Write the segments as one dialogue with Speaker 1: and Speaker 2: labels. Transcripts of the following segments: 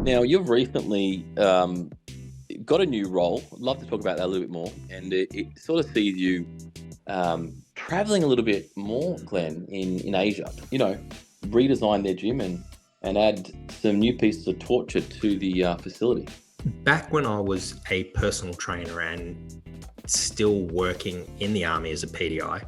Speaker 1: Now, you've recently got a new role. I'd love to talk about that a little bit more. And it sort of sees you traveling a little bit more, Glenn, in Asia. Redesign their gym and add some new pieces of torture to the facility.
Speaker 2: Back when I was a personal trainer and still working in the army as a PDI,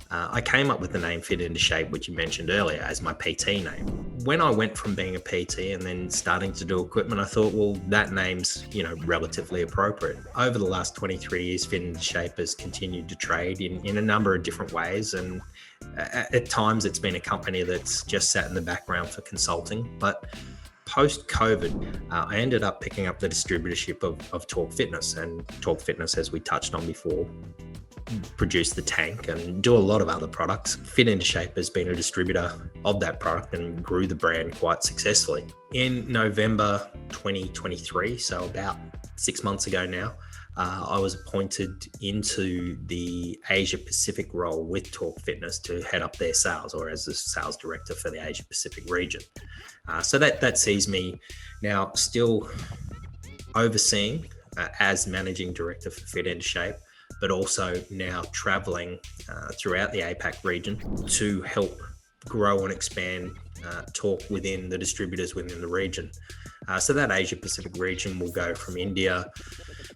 Speaker 2: I came up with the name Fit Into Shape, which you mentioned earlier, as my PT name. When I went from being a PT and then starting to do equipment, I thought, well, that name's, relatively appropriate. Over the last 23 years, Fit Into Shape has continued to trade in a number of different ways. And at times it's been a company that's just sat in the background for consulting. But post-COVID, I ended up picking up the distributorship of Talk Fitness, and Talk Fitness, as we touched on before, produce the tank and do a lot of other products. Fit Into Shape has been a distributor of that product and grew the brand quite successfully. In November 2023, so about 6 months ago now, I was appointed into the Asia Pacific role with Talk Fitness to head up their sales, or as the sales director for the Asia Pacific region. So that sees me now still overseeing as managing director for Fit Into Shape, but also now traveling throughout the APAC region to help grow and expand Talk within the distributors within the region. So that Asia Pacific region will go from India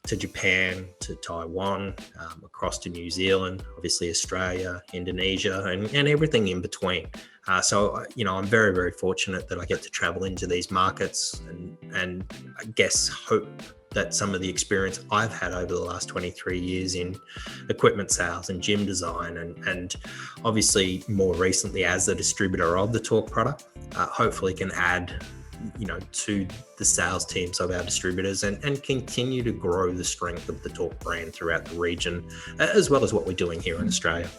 Speaker 2: to Japan to Taiwan, across to New Zealand, obviously Australia, Indonesia, and everything in between. So I'm very, very fortunate that I get to travel into these markets and I guess hope that some of the experience I've had over the last 23 years in equipment sales and gym design and obviously more recently as the distributor of the Talk product, hopefully can add to the sales teams of our distributors and continue to grow the strength of the Talk brand throughout the region, as well as what we're doing here in Australia.